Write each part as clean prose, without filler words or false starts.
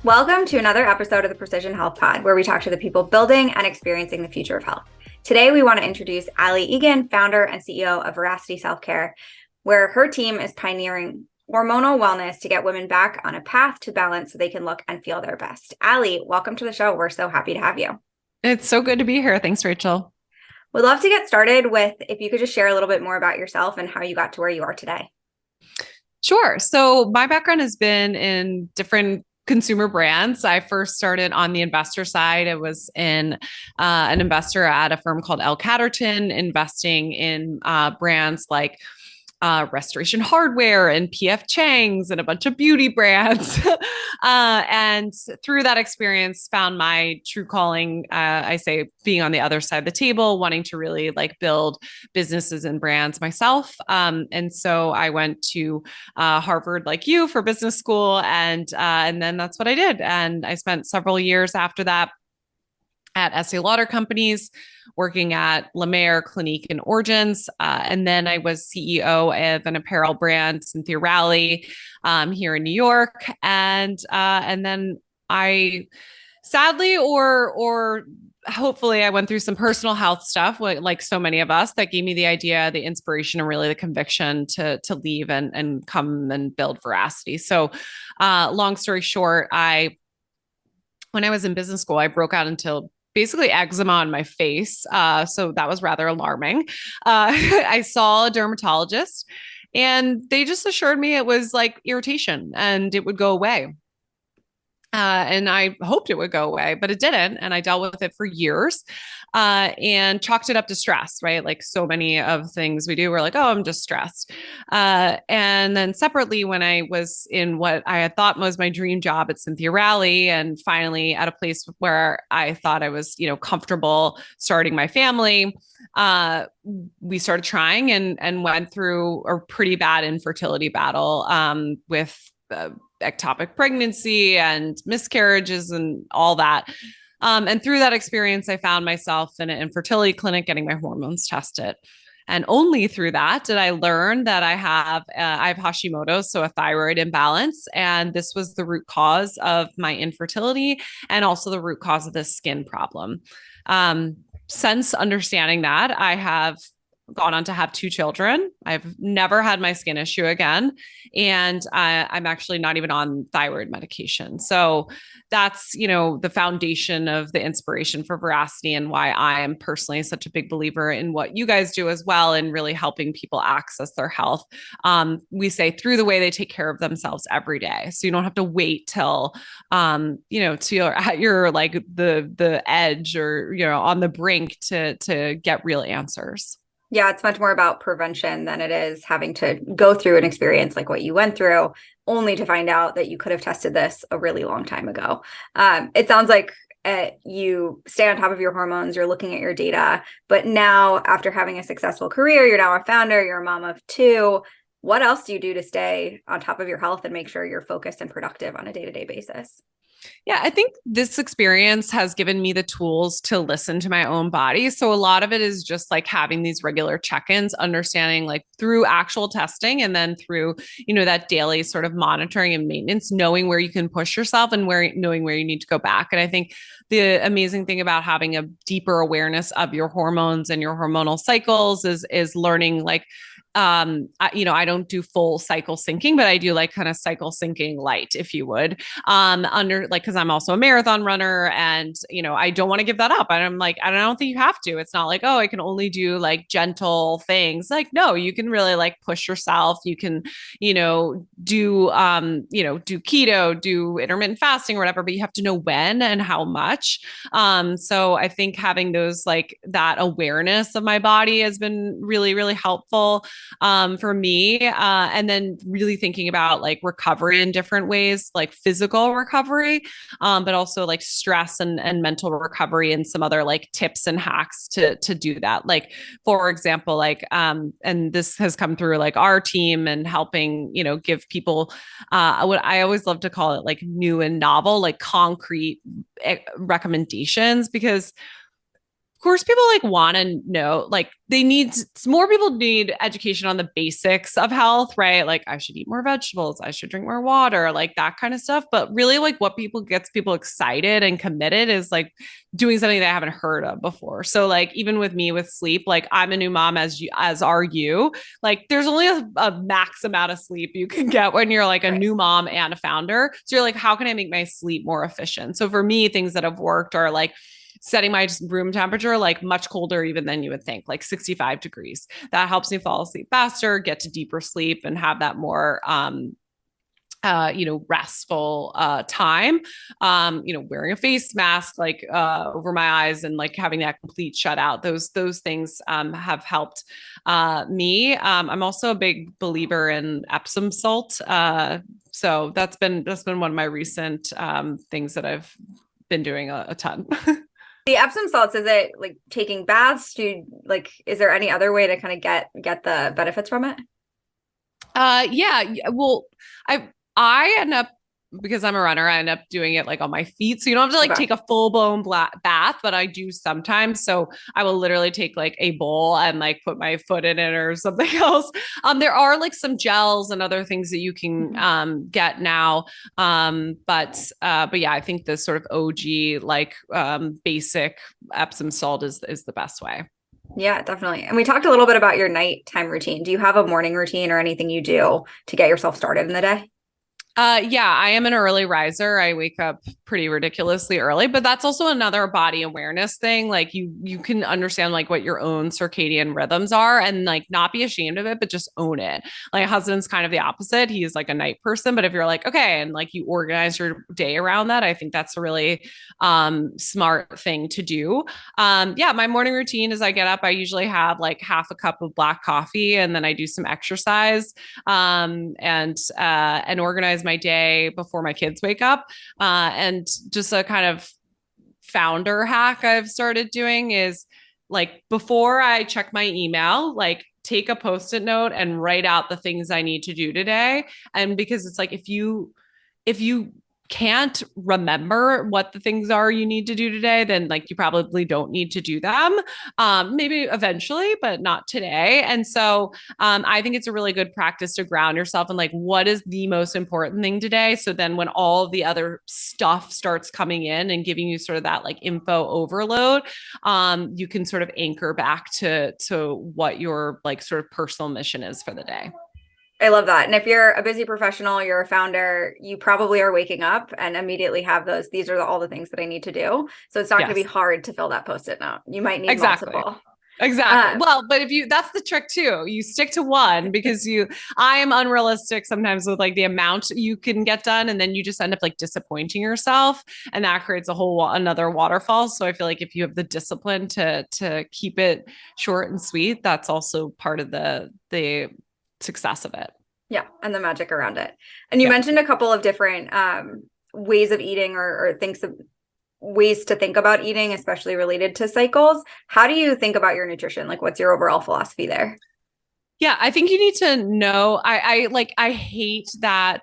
Welcome to another episode of the Precision Health Pod, where we talk to the people building and experiencing the future of health. Today, we want to introduce Allie Egan, founder and CEO of Veracity Self-Care, where her team is pioneering hormonal wellness to get women back on a path to balance so they can look and feel their best. Allie, welcome to the show. We're so happy to have you. It's so good to be here. Thanks, Rachel. We'd love to get started with if you could just share a little bit more about yourself and how you got to where you are today. Sure. So my background has been in different consumer brands. I first started on the investor side. I was in an investor at a firm called L Catterton, investing in brands like Restoration Hardware and PF Chang's and a bunch of beauty brands. And through that experience, found my true calling. I say being on the other side of the table, wanting to really like build businesses and brands myself. And so I went to Harvard, like you, for business school, and then that's what I did. And I spent several years after that at Estée Lauder companies, working at La Mer, Clinique, and Origins. And then I was CEO of an apparel brand, Cynthia Rowley, here in New York. And then I sadly or hopefully I went through some personal health stuff like so many of us that gave me the idea, the inspiration, and really the conviction to leave and come and build Veracity. So long story short, when I was in business school, I broke out into basically eczema on my face. So that was rather alarming. I saw a dermatologist and they just assured me it was like irritation and it would go away. And I hoped it would go away, but it didn't. And I dealt with it for years and chalked it up to stress, right? Like so many of things we do, we're like, oh, I'm just stressed. And then separately, when I was in what I had thought was my dream job at Cynthia Rowley, and finally at a place where I thought I was, comfortable starting my family, we started trying and went through a pretty bad infertility battle with ectopic pregnancy and miscarriages and all that. And through that experience, I found myself in an infertility clinic getting my hormones tested. And only through that did I learn that I have Hashimoto's, so a thyroid imbalance, and this was the root cause of my infertility and also the root cause of this skin problem. Since understanding that, I have gone on to have two children. I've never had my skin issue again. And I'm actually not even on thyroid medication. So that's, the foundation of the inspiration for Veracity and why I am personally such a big believer in what you guys do as well in really helping people access their health. We say through the way they take care of themselves every day. So you don't have to wait till, till you're at your like the edge or, on the brink to get real answers. Yeah, it's much more about prevention than it is having to go through an experience like what you went through, only to find out that you could have tested this a really long time ago. It sounds like you stay on top of your hormones, you're looking at your data, but now after having a successful career, you're now a founder, you're a mom of two. What else do you do to stay on top of your health and make sure you're focused and productive on a day-to-day basis? Yeah, I think this experience has given me the tools to listen to my own body. So a lot of it is just like having these regular check-ins, understanding like through actual testing and then through, that daily sort of monitoring and maintenance, knowing where you can push yourself and knowing where you need to go back. And I think the amazing thing about having a deeper awareness of your hormones and your hormonal cycles is learning like I don't do full cycle syncing, but I do like kind of cycle syncing light, if you would, under like, cause I'm also a marathon runner and, I don't want to give that up. And I'm like, I don't think you have to. It's not like, oh, I can only do like gentle things. Like, no, you can really like push yourself. You can, do keto, do intermittent fasting or whatever, but you have to know when and how much. So I think having those like that awareness of my body has been really, really helpful for me. And then really thinking about like recovery in different ways, like physical recovery, but also like stress and mental recovery and some other like tips and hacks to do that. Like, for example, like, and this has come through like our team and helping, give people what I always love to call it like new and novel, like concrete recommendations, because course people like want to know, like they need more people need education on the basics of health, right? Like I should eat more vegetables, I should drink more water, like that kind of stuff. But really like what people gets people excited and committed is like doing something they haven't heard of before. So like even with me with sleep, like I'm a new mom as are you. Like there's only a max amount of sleep you can get when you're like a Right. new mom and a founder. So you're like, how can I make my sleep more efficient? So for me, things that have worked are like setting my room temperature like much colder even than you would think, like 65 degrees. That helps me fall asleep faster, get to deeper sleep, and have that more restful time. Wearing a face mask like over my eyes and like having that complete shutout. Those things have helped me. I'm also a big believer in Epsom salt. So that's been one of my recent things that I've been doing a ton. The Epsom salts, is it like taking baths? Like, is there any other way to kind of get the benefits from it? Yeah. Well, I end up, because I'm a runner, I end up doing it like on my feet. So you don't have to like Okay. take a full blown bath, but I do sometimes. So I will literally take like a bowl and like put my foot in it or something else. There are like some gels and other things that you can get now. But yeah, I think the sort of OG like basic Epsom salt is the best way. Yeah, definitely. And we talked a little bit about your nighttime routine. Do you have a morning routine or anything you do to get yourself started in the day? Yeah, I am an early riser. I wake up pretty ridiculously early, but that's also another body awareness thing. Like you can understand like what your own circadian rhythms are and like not be ashamed of it, but just own it. Like my husband's kind of the opposite. He's like a night person, but if you're like, okay, and like you organize your day around that, I think that's a really smart thing to do. Yeah, my morning routine is I get up, I usually have half a cup of black coffee and then I do some exercise and organize my day before my kids wake up. And just a kind of founder hack I've started doing is like before I check my email, like take a post-it note and write out the things I need to do today. And because it's like if you can't remember what the things are you need to do today, then like you probably don't need to do them. Maybe eventually, but not today. And so I think it's a really good practice to ground yourself in like what is the most important thing today. So then when all the other stuff starts coming in and giving you sort of that like info overload, you can sort of anchor back to what your like sort of personal mission is for the day. I love that. And if you're a busy professional, you're a founder, you probably are waking up and immediately have those. These are all the things that I need to do. So it's not going to be Yes, hard to fill that post-it note. You might need exactly. multiple. Exactly. Uh, Well, but that's the trick too. You stick to one because I am unrealistic sometimes with like the amount you can get done. And then you just end up like disappointing yourself. And that creates another waterfall. So I feel like if you have the discipline to keep it short and sweet, that's also part of the success of it. yeah, and the magic around it. And you Yeah. mentioned a couple of different ways of eating or things ways to think about eating, especially related to cycles. How do you think about your nutrition? Like, what's your overall philosophy there? Yeah, I think you need to know. I hate that.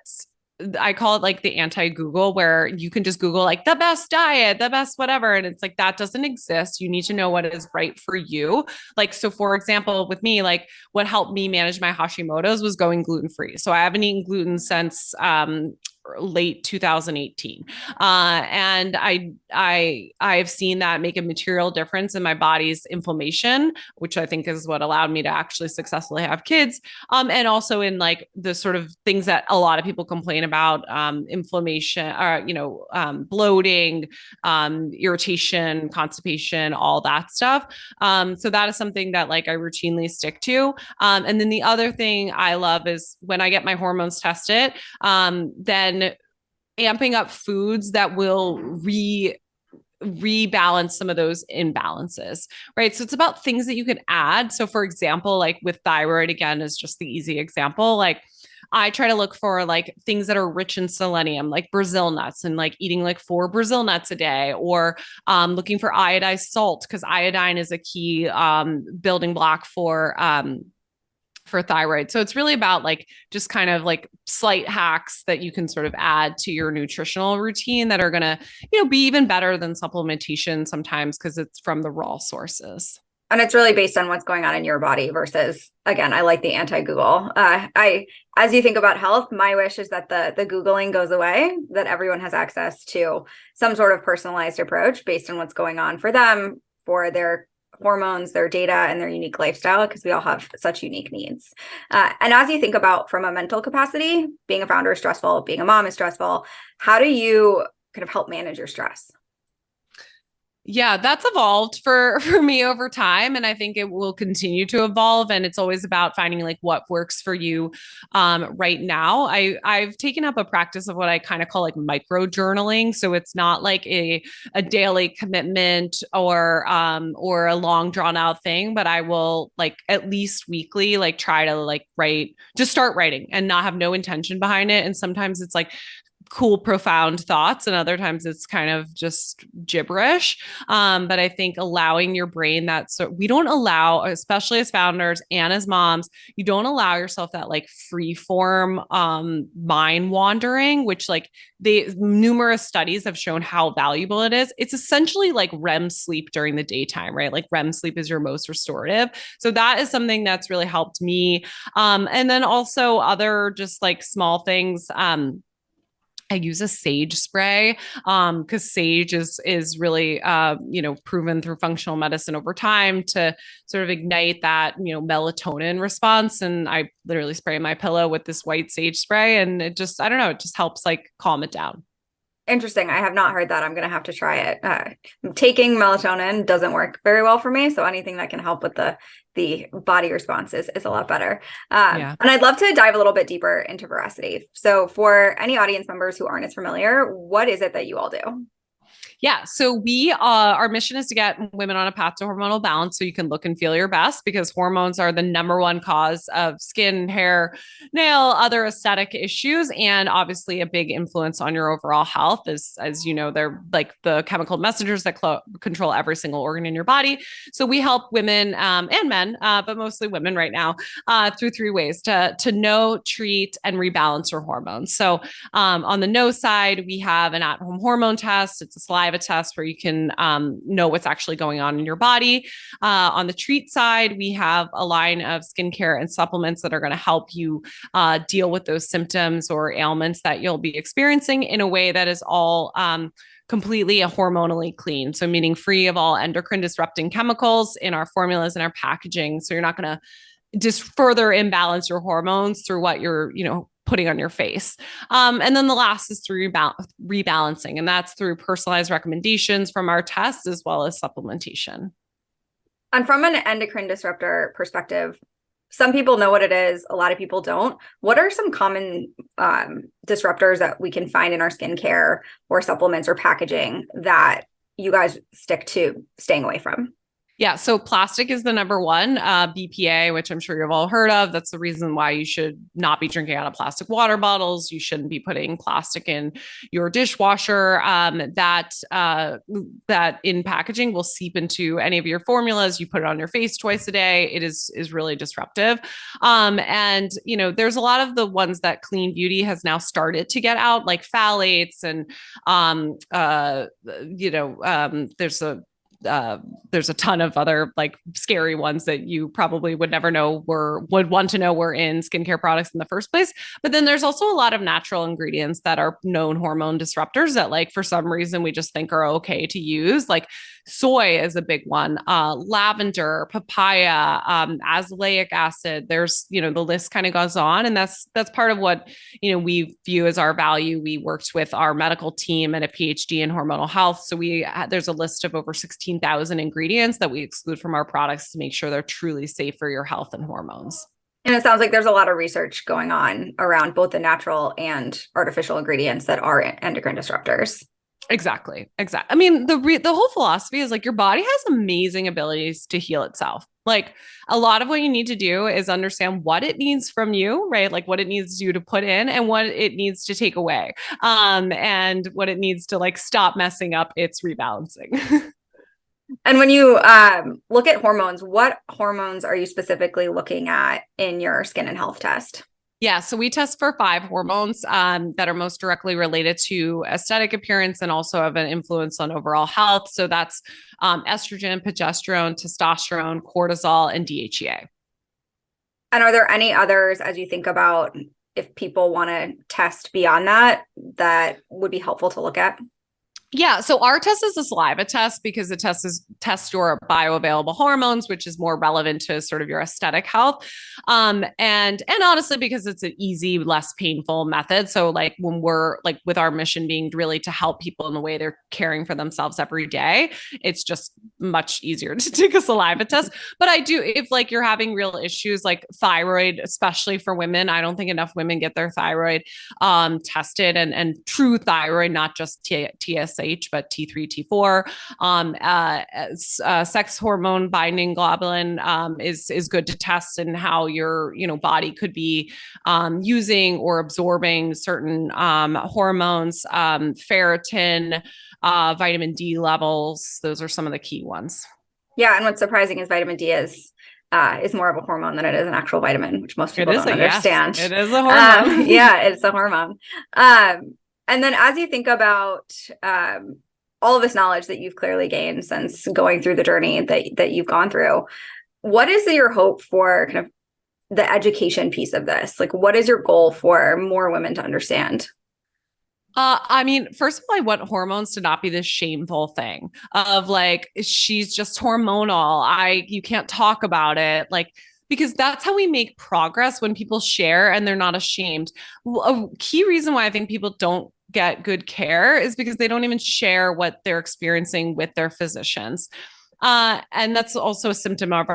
I call it like the anti-Google, where you can just Google like the best diet, the best whatever. And it's like that doesn't exist. You need to know what is right for you. Like, so for example, with me, like what helped me manage my Hashimoto's was going gluten-free. So I haven't eaten gluten since late 2018. And I've seen that make a material difference in my body's inflammation, which I think is what allowed me to actually successfully have kids. And also in like the sort of things that a lot of people complain about, inflammation, or bloating, irritation, constipation, all that stuff. So that is something that like I routinely stick to. And then the other thing I love is when I get my hormones tested, then amping up foods that will rebalance some of those imbalances, right? So it's about things that you can add. So for example, like with thyroid, again, is just the easy example. Like I try to look for like things that are rich in selenium, like Brazil nuts, and like eating like 4 Brazil nuts a day, or looking for iodized salt because iodine is a key building block for for thyroid. So it's really about like just kind of like slight hacks that you can sort of add to your nutritional routine that are going to, be even better than supplementation sometimes because it's from the raw sources. And it's really based on what's going on in your body versus, again, I like the anti-Google. As you think about health, my wish is that the Googling goes away, that everyone has access to some sort of personalized approach based on what's going on for them, for their hormones, their data, and their unique lifestyle, because we all have such unique needs. And as you think about from a mental capacity, being a founder is stressful, being a mom is stressful. How do you kind of help manage your stress? Yeah, that's evolved for me over time, and I think it will continue to evolve. And it's always about finding like what works for you right now. I've taken up a practice of what I kind of call like micro journaling. So it's not like a daily commitment or a long drawn out thing, but I will like at least weekly like try to like start writing and not have no intention behind it. And sometimes it's like cool, profound thoughts, and other times it's kind of just gibberish. But I think allowing your brain that, so we don't allow, especially as founders and as moms, you don't allow yourself that like free form mind wandering, which like the numerous studies have shown how valuable it is. It's essentially like REM sleep during the daytime, right? Like REM sleep is your most restorative. So that is something that's really helped me. And then also other just like small things. I use a sage spray because sage is really proven through functional medicine over time to sort of ignite that melatonin response. And I literally spray my pillow with this white sage spray, and it just, I don't know, it just helps like calm it down. Interesting. I have not heard that. I'm going to have to try it. Taking melatonin doesn't work very well for me. So anything that can help with the body response is a lot better. And I'd love to dive a little bit deeper into Veracity. So for any audience members who aren't as familiar, what is it that you all do? Yeah. So our mission is to get women on a path to hormonal balance so you can look and feel your best, because hormones are the number one cause of skin, hair, nail, other aesthetic issues, and obviously a big influence on your overall health. As you know, they're like the chemical messengers that control every single organ in your body. So we help women and men, but mostly women right now, through three ways to know, treat, and rebalance your hormones. So on the know side, we have an at-home hormone test. It's a saliva test where you can know what's actually going on in your body. On the treat side, we have a line of skincare and supplements that are going to help you deal with those symptoms or ailments that you'll be experiencing in a way that is all completely hormonally clean. So meaning free of all endocrine disrupting chemicals in our formulas and our packaging. So you're not going to just further imbalance your hormones through what you're, putting on your face. And then the last is through rebalancing, and that's through personalized recommendations from our tests as well as supplementation. And from an endocrine disruptor perspective, some people know what it is, a lot of people don't. What are some common disruptors that we can find in our skincare or supplements or packaging that you guys stick to staying away from? Yeah. So plastic is the number one, BPA, which I'm sure you've all heard of. That's the reason why you should not be drinking out of plastic water bottles. You shouldn't be putting plastic in your dishwasher. That in packaging will seep into any of your formulas. You put it on your face twice a day. It is really disruptive. And there's a lot of the ones that Clean Beauty has now started to get out, like phthalates, and there's a ton of other like scary ones that you probably would never know would want to know were in skincare products in the first place. But then there's also a lot of natural ingredients that are known hormone disruptors that like for some reason we just think are okay to use. Like soy is a big one, lavender, papaya, azelaic acid. There's the list kind of goes on, and that's part of what we view as our value. We worked with our medical team and a PhD in hormonal health, so there's a list of over 16,000 ingredients that we exclude from our products to make sure they're truly safe for your health and hormones. And it sounds like there's a lot of research going on around both the natural and artificial ingredients that are endocrine disruptors. Exactly. I mean, the whole philosophy is like your body has amazing abilities to heal itself. Like a lot of what you need to do is understand what it needs from you, right? Like what it needs you to put in and what it needs to take away. And what it needs to like stop messing up its rebalancing. And when you look at hormones, what hormones are you specifically looking at in your skin and health test? Yeah, so we test for 5 hormones that are most directly related to aesthetic appearance and also have an influence on overall health. So that's estrogen, progesterone, testosterone, cortisol, and DHEA. And are there any others as you think about if people want to test beyond that, that would be helpful to look at? Yeah, so our test is a saliva test because it tests your bioavailable hormones, which is more relevant to sort of your aesthetic health. And honestly, because it's an easy, less painful method. So like when we're like with our mission being really to help people in the way they're caring for themselves every day, it's just much easier to take a saliva test. But I do, if like you're having real issues like thyroid, especially for women, I don't think enough women get their thyroid tested and true thyroid, not just TSH, but T3, T4. Sex hormone binding globulin is good to test, and how your body could be using or absorbing certain hormones, ferritin, vitamin D levels. Those are some of the key ones. Yeah, and what's surprising is vitamin D is more of a hormone than it is an actual vitamin, which most people don't understand. Yes, it is a hormone. Yeah, it's a hormone. And then as you think about all of this knowledge that you've clearly gained since going through the journey that you've gone through, what is your hope for kind of the education piece of this? Like, what is your goal for more women to understand? I mean, first of all, I want hormones to not be this shameful thing of like, she's just hormonal. You can't talk about it. Like, because that's how we make progress when people share and they're not ashamed. A key reason why I think people don't get good care is because they don't even share what they're experiencing with their physicians. And that's also a symptom of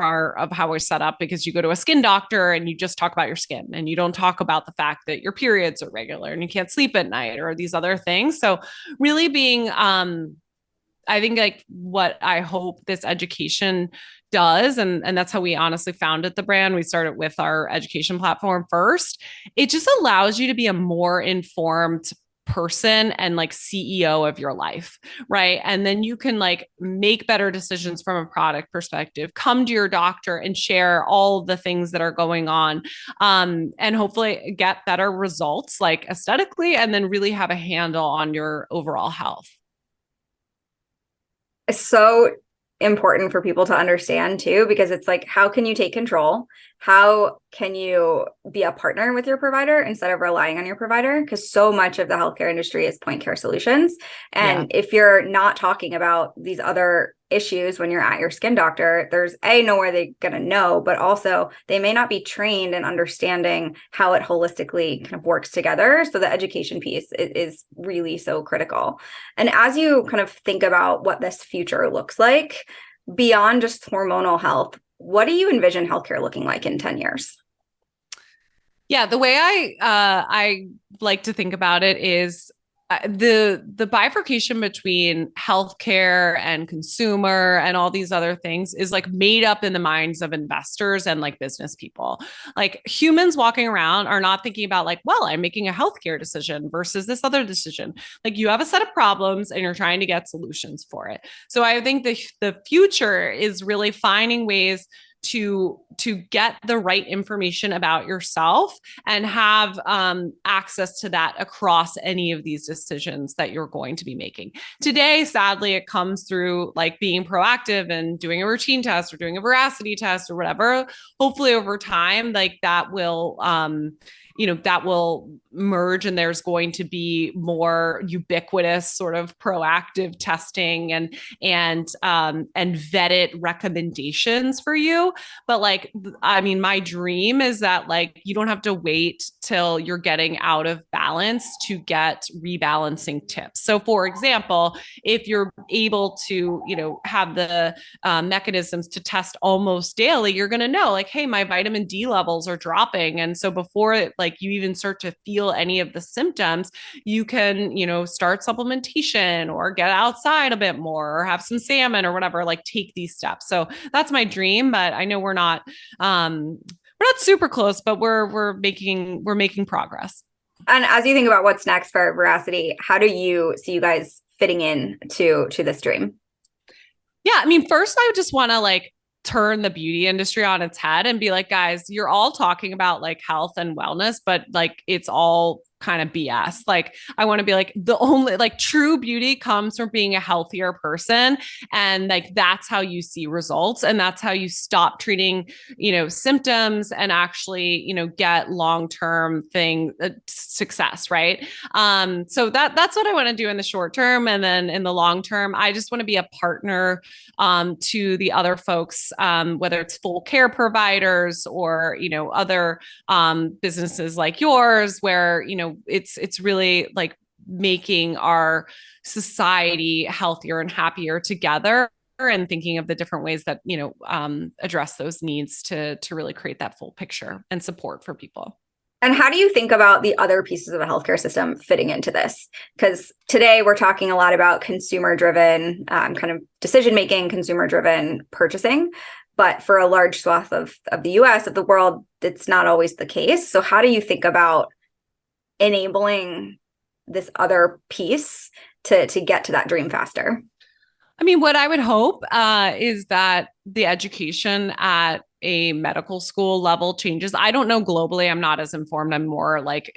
how we're set up, because you go to a skin doctor and you just talk about your skin and you don't talk about the fact that your periods are regular and you can't sleep at night or these other things. So really being, I think like what I hope this education does, and that's how we honestly founded the brand. We started with our education platform first. It just allows you to be a more informed person and like CEO of your life, right? And then you can like make better decisions from a product perspective, come to your doctor and share all the things that are going on, and hopefully get better results like aesthetically, and then really have a handle on your overall health. It's so important for people to understand too, because it's like, how can you take control? How can you be a partner with your provider instead of relying on your provider? Because so much of the healthcare industry is point care solutions. And if you're not talking about these other issues when you're at your skin doctor, there's nowhere they're going to know, but also they may not be trained in understanding how it holistically kind of works together. So the education piece is really so critical. And as you kind of think about what this future looks like beyond just hormonal health, what do you envision healthcare looking like in 10 years? Yeah, the way I like to think about it is the bifurcation between healthcare and consumer and all these other things is like made up in the minds of investors and like business people. Like humans walking around are not thinking about like, well, I'm making a healthcare decision versus this other decision. Like you have a set of problems and you're trying to get solutions for it. So I think the future is really finding ways to get the right information about yourself and have access to that across any of these decisions that you're going to be making. Today, sadly, it comes through like being proactive and doing a routine test or doing a veracity test or whatever. Hopefully over time, like that will that will merge, and there's going to be more ubiquitous sort of proactive testing and vetted recommendations for you. But like, I mean, my dream is that like you don't have to wait till you're getting out of balance to get rebalancing tips. So for example, if you're able to, have the mechanisms to test almost daily, you're going to know like, hey, my vitamin D levels are dropping. And so before like you even start to feel any of the symptoms, you can, start supplementation or get outside a bit more or have some salmon or whatever, like take these steps. So that's my dream, but I know we're not super close, but we're making progress. And as you think about what's next for Veracity, how do you see you guys fitting in to this dream? Yeah, I mean, first I would just want to like turn the beauty industry on its head and be like, guys, you're all talking about like health and wellness, but like it's all kind of BS. Like I want to be like the only like true beauty comes from being a healthier person, and like that's how you see results, and that's how you stop treating, symptoms and actually, get long-term success, right? So that's what I want to do in the short term, and then in the long term, I just want to be a partner to the other folks, whether it's full care providers or other businesses like yours, where it's really like making our society healthier and happier together, and thinking of the different ways that address those needs to really create that full picture and support for people. And how do you think about the other pieces of the healthcare system fitting into this? Because today we're talking a lot about consumer-driven kind of decision-making, consumer-driven purchasing. But for a large swath of the US, of the world, it's not always the case. So how do you think about enabling this other piece to get to that dream faster? I mean, what I would hope is that the education at a medical school level changes. I don't know globally. I'm not as informed. I'm more like,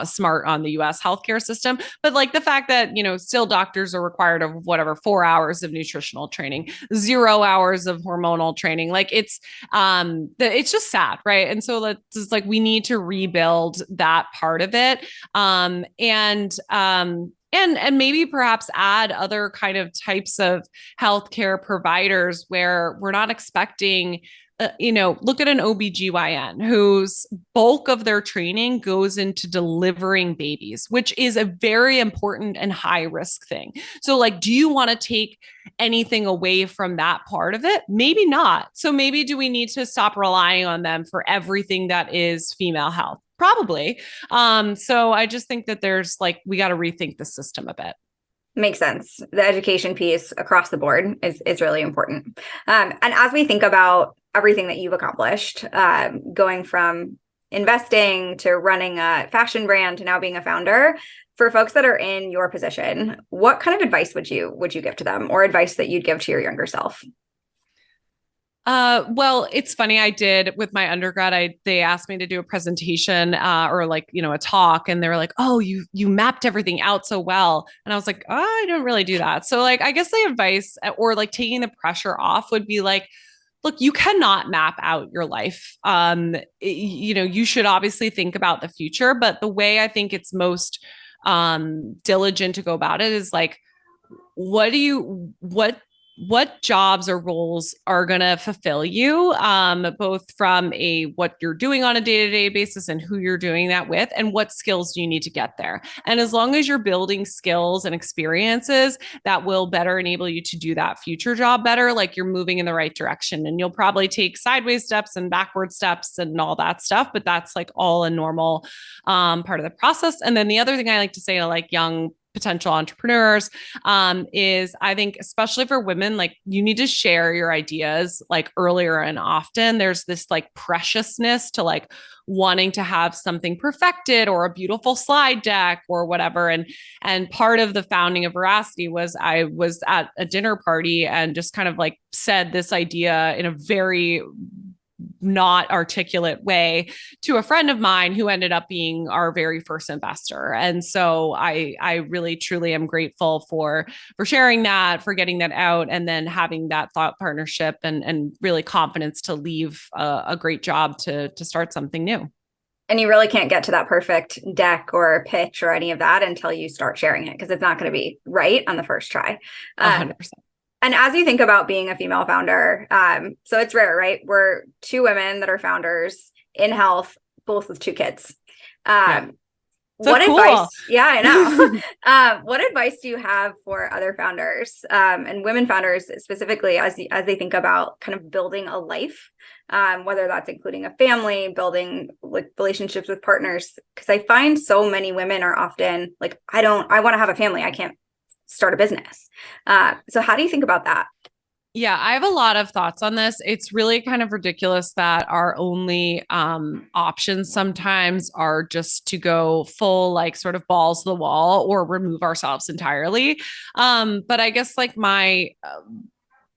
smart on the US healthcare system. But like the fact that, still doctors are required of whatever, 4 hours of nutritional training, 0 hours of hormonal training. Like it's just sad. Right. And so it's like, we need to rebuild that part of it. And maybe perhaps add other kind of types of healthcare providers where we're not expecting, look at an OBGYN whose bulk of their training goes into delivering babies, which is a very important and high risk thing. So like, do you want to take anything away from that part of it? Maybe not. So maybe do we need to stop relying on them for everything that is female health? Probably. So I just think that there's like, we got to rethink the system a bit. Makes sense. The education piece across the board is really important. And as we think about everything that you've accomplished, going from investing to running a fashion brand to now being a founder, for folks that are in your position, what kind of advice would you give to them, or advice that you'd give to your younger self? Well, it's funny. I did with my undergrad. They asked me to do a presentation, or like a talk, and they were like, "Oh, you mapped everything out so well." And I was like, "Oh, I don't really do that." So like, I guess the advice, or like taking the pressure off, would be like, look, you cannot map out your life. You should obviously think about the future, but the way I think it's most diligent to go about it is like, what jobs or roles are going to fulfill you, both from what you're doing on a day-to-day basis and who you're doing that with, and what skills do you need to get there. And as long as you're building skills and experiences that will better enable you to do that future job better, like you're moving in the right direction. And you'll probably take sideways steps and backward steps and all that stuff, but that's like all a normal part of the process. And then the other thing I like to say to like young potential entrepreneurs, is I think, especially for women, like you need to share your ideas like earlier and often. There's this like preciousness to like wanting to have something perfected or a beautiful slide deck or whatever. And part of the founding of Veracity was I was at a dinner party and just kind of like said this idea in a very not articulate way to a friend of mine who ended up being our very first investor. And so I really truly am grateful for sharing that, for getting that out, and then having that thought partnership and really confidence to leave a great job to start something new. And you really can't get to that perfect deck or pitch or any of that until you start sharing it, because it's not going to be right on the first try. 100%. And as you think about being a female founder, so it's rare, right? We're two women that are founders in health, both with two kids. What cool. advice? Yeah, I know. What advice do you have for other founders, and women founders specifically, as they think about kind of building a life, whether that's including a family, building like relationships with partners? Because I find so many women are often like, I want to have a family. I can't start a business. So how do you think about that? Yeah, I have a lot of thoughts on this. It's really kind of ridiculous that our only options sometimes are just to go full, like sort of balls to the wall or remove ourselves entirely. But I guess like my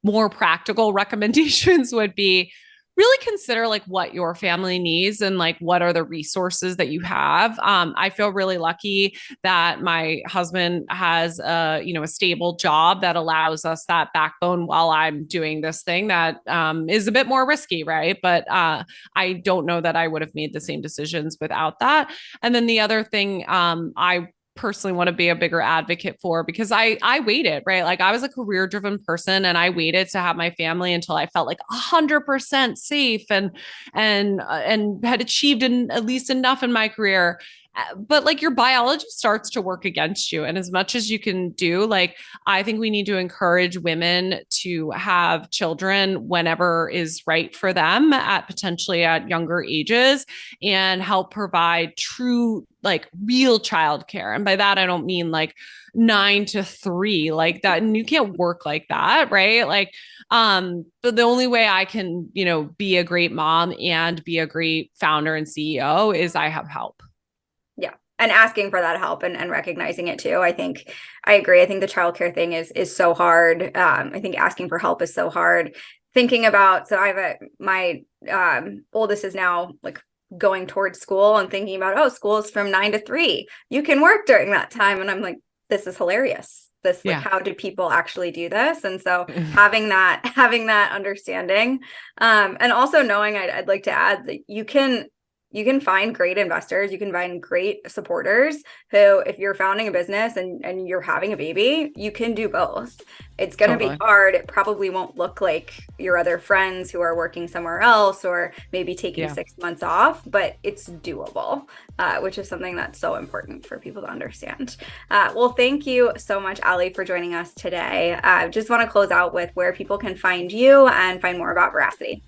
more practical recommendations would be really consider like what your family needs and like what are the resources that you have. I feel really lucky that my husband has a stable job that allows us that backbone while I'm doing this thing that is a bit more risky, right? But I don't know that I would have made the same decisions without that. And then the other thing I personally want to be a bigger advocate for, because I waited, right? Like I was a career driven person and I waited to have my family until I felt like 100% safe and had achieved at least enough in my career. But like your biology starts to work against you. And as much as you can do, like, I think we need to encourage women to have children whenever is right for them at potentially at younger ages and help provide true, like real childcare. And by that, I don't mean like 9 to 3 like that. And you can't work like that. Right. Like, but the only way I can, be a great mom and be a great founder and CEO is I have help. Yeah. And asking for that help and recognizing it too. I agree. I think the childcare thing is so hard. I think asking for help is so hard. Thinking about, so my oldest is now like going towards school and thinking about, oh, school is from 9 to 3. You can work during that time. And I'm like, this is hilarious. Like, how do people actually do this? And so having that understanding, and also knowing, I'd like to add that you can find great investors. You can find great supporters who, if you're founding a business and you're having a baby, you can do both. It's going to be hard. It probably won't look like your other friends who are working somewhere else or maybe taking 6 months off, but it's doable, which is something that's so important for people to understand. Well, thank you so much, Allie, for joining us today. Just want to close out with where people can find you and find more about Veracity.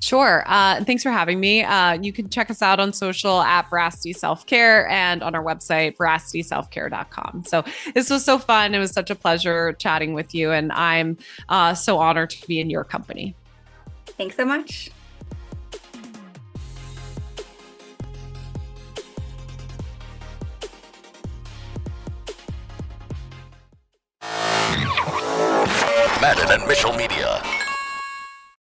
Sure. Thanks for having me. You can check us out on social at Veracity Self-Care and on our website, veracityselfcare.com. So this was so fun. It was such a pleasure chatting with you. And I'm so honored to be in your company. Thanks so much. Madden and Mitchell Media.